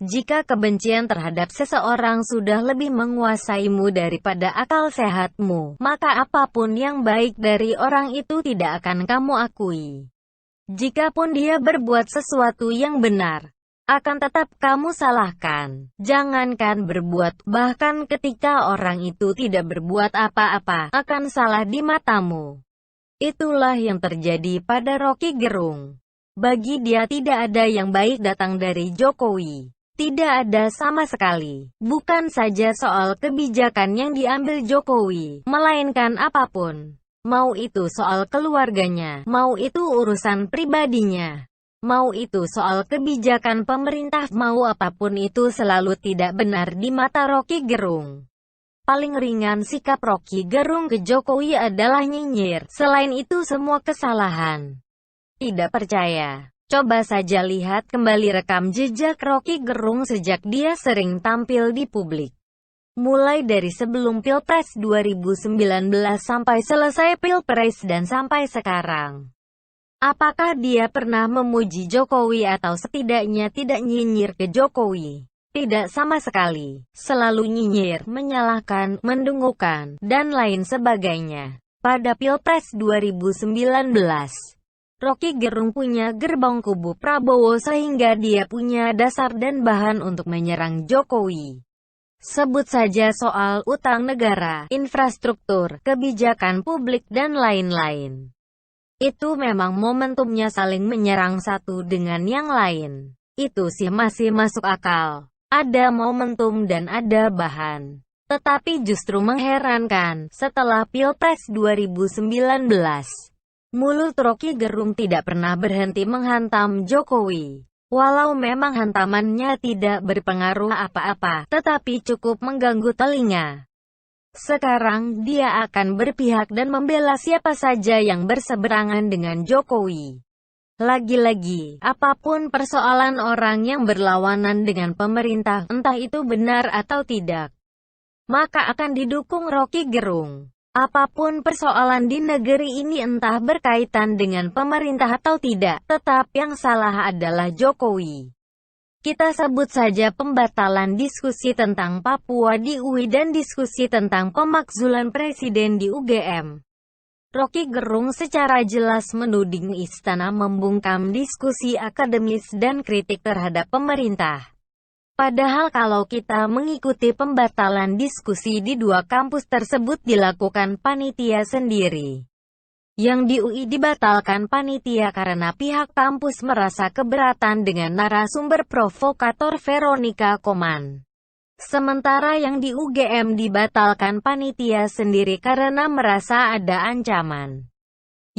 Jika kebencian terhadap seseorang sudah lebih menguasaimu daripada akal sehatmu, maka apapun yang baik dari orang itu tidak akan kamu akui. Jikapun dia berbuat sesuatu yang benar, akan tetap kamu salahkan. Jangankan berbuat, bahkan ketika orang itu tidak berbuat apa-apa, akan salah di matamu. Itulah yang terjadi pada Roky Gerung. Bagi dia tidak ada yang baik datang dari Jokowi. Tidak ada sama sekali. Bukan saja soal kebijakan yang diambil Jokowi, melainkan apapun. Mau itu soal keluarganya, mau itu urusan pribadinya, mau itu soal kebijakan pemerintah, mau apapun itu selalu tidak benar di mata Roky Gerung. Paling ringan sikap Roky Gerung ke Jokowi adalah nyinyir. Selain itu semua kesalahan. Tidak percaya? Coba saja lihat kembali rekam jejak Roky Gerung sejak dia sering tampil di publik. Mulai dari sebelum Pilpres 2019 sampai selesai Pilpres dan sampai sekarang. Apakah dia pernah memuji Jokowi atau setidaknya tidak nyinyir ke Jokowi? Tidak sama sekali. Selalu nyinyir, menyalahkan, mendungukan, dan lain sebagainya. Pada Pilpres 2019, Roky Gerung punya gerbong kubu Prabowo sehingga dia punya dasar dan bahan untuk menyerang Jokowi. Sebut saja soal utang negara, infrastruktur, kebijakan publik dan lain-lain. Itu memang momentumnya saling menyerang satu dengan yang lain. Itu sih masih masuk akal. Ada momentum dan ada bahan. Tetapi justru mengherankan, setelah Pilpres 2019, mulut Roky Gerung tidak pernah berhenti menghantam Jokowi. Walau memang hantamannya tidak berpengaruh apa-apa, tetapi cukup mengganggu telinga. Sekarang dia akan berpihak dan membela siapa saja yang berseberangan dengan Jokowi. Lagi-lagi, apapun persoalan orang yang berlawanan dengan pemerintah, entah itu benar atau tidak, maka akan didukung Roky Gerung. Apapun persoalan di negeri ini entah berkaitan dengan pemerintah atau tidak, tetap yang salah adalah Jokowi. Kita sebut saja pembatalan diskusi tentang Papua di UI dan diskusi tentang pemakzulan presiden di UGM. Roky Gerung secara jelas menuding istana membungkam diskusi akademis dan kritik terhadap pemerintah. Padahal kalau kita mengikuti pembatalan diskusi di dua kampus tersebut dilakukan panitia sendiri. Yang di UI dibatalkan panitia karena pihak kampus merasa keberatan dengan narasumber provokator Veronica Koman. Sementara yang di UGM dibatalkan panitia sendiri karena merasa ada ancaman.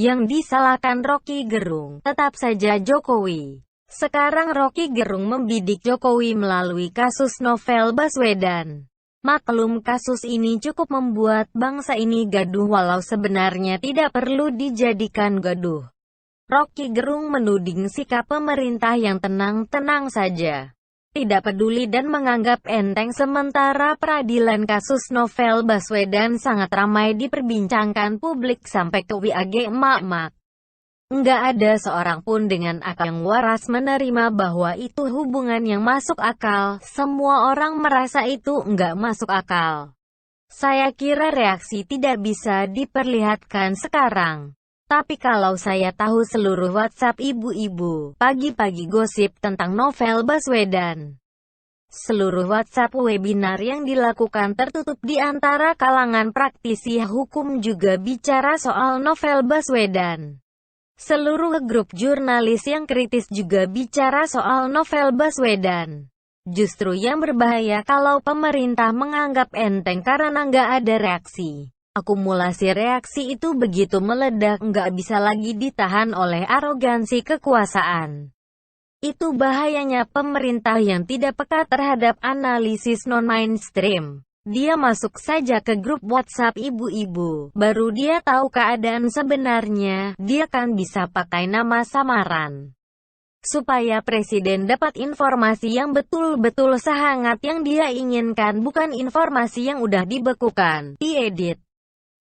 Yang disalahkan Roky Gerung, tetap saja Jokowi. Sekarang Roky Gerung membidik Jokowi melalui kasus Novel Baswedan. Maklum kasus ini cukup membuat bangsa ini gaduh walau sebenarnya tidak perlu dijadikan gaduh. Roky Gerung menuding sikap pemerintah yang tenang-tenang saja. Tidak peduli dan menganggap enteng sementara peradilan kasus Novel Baswedan sangat ramai diperbincangkan publik sampai ke WAG emak-emak. Enggak ada seorang pun dengan akal yang waras menerima bahwa itu hubungan yang masuk akal. Semua orang merasa itu enggak masuk akal. Saya kira reaksi tidak bisa diperlihatkan sekarang. Tapi kalau saya tahu seluruh WhatsApp ibu-ibu, pagi-pagi gosip tentang Novel Baswedan. Seluruh WhatsApp webinar yang dilakukan tertutup di antara kalangan praktisi hukum juga bicara soal Novel Baswedan. Seluruh grup jurnalis yang kritis juga bicara soal Novel Baswedan. Justru yang berbahaya kalau pemerintah menganggap enteng karena nggak ada reaksi. Akumulasi reaksi itu begitu meledak nggak bisa lagi ditahan oleh arogansi kekuasaan. Itu bahayanya pemerintah yang tidak peka terhadap analisis non-mainstream. Dia masuk saja ke grup WhatsApp ibu-ibu, baru dia tahu keadaan sebenarnya, dia kan bisa pakai nama samaran. Supaya presiden dapat informasi yang betul-betul sehangat yang dia inginkan, bukan informasi yang udah dibekukan, diedit.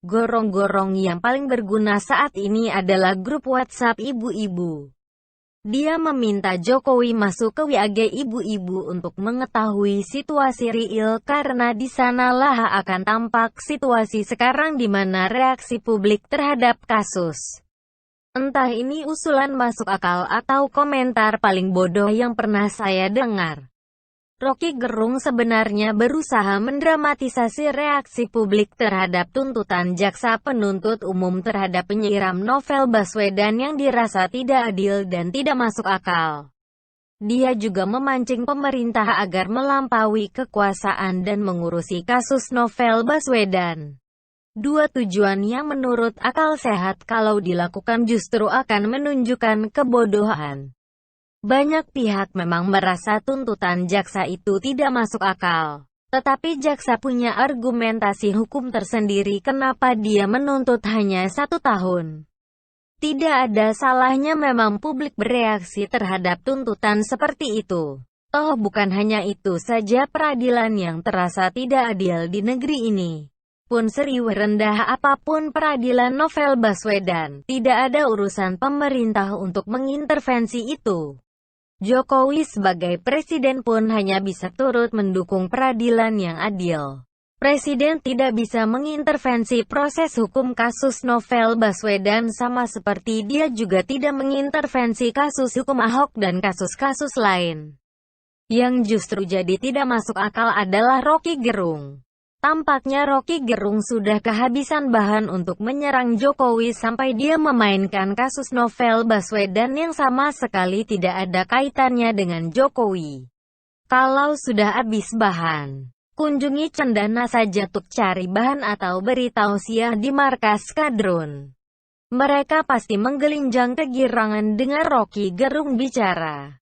Gorong-gorong yang paling berguna saat ini adalah grup WhatsApp ibu-ibu. Dia meminta Jokowi masuk ke WAG ibu-ibu untuk mengetahui situasi real karena di sanalah akan tampak situasi sekarang di mana reaksi publik terhadap kasus. Entah ini usulan masuk akal atau komentar paling bodoh yang pernah saya dengar. Roky Gerung sebenarnya berusaha mendramatisasi reaksi publik terhadap tuntutan jaksa penuntut umum terhadap penyiram Novel Baswedan yang dirasa tidak adil dan tidak masuk akal. Dia juga memancing pemerintah agar melampaui kekuasaan dan mengurusi kasus Novel Baswedan. Dua tujuan yang menurut akal sehat kalau dilakukan justru akan menunjukkan kebodohan. Banyak pihak memang merasa tuntutan jaksa itu tidak masuk akal. Tetapi jaksa punya argumentasi hukum tersendiri kenapa dia menuntut hanya 1 tahun. Tidak ada salahnya memang publik bereaksi terhadap tuntutan seperti itu. Toh bukan hanya itu saja peradilan yang terasa tidak adil di negeri ini. Pun rendah apapun peradilan Novel Baswedan, tidak ada urusan pemerintah untuk mengintervensi itu. Jokowi sebagai presiden pun hanya bisa turut mendukung peradilan yang adil. Presiden tidak bisa mengintervensi proses hukum kasus Novel Baswedan sama seperti dia juga tidak mengintervensi kasus hukum Ahok dan kasus-kasus lain. Yang justru jadi tidak masuk akal adalah Roky Gerung. Tampaknya Roky Gerung sudah kehabisan bahan untuk menyerang Jokowi sampai dia memainkan kasus Novel Baswedan yang sama sekali tidak ada kaitannya dengan Jokowi. Kalau sudah habis bahan, kunjungi Cendana saja untuk cari bahan atau beri tausiah di markas kadrun. Mereka pasti menggelinjang kegirangan dengar Roky Gerung bicara.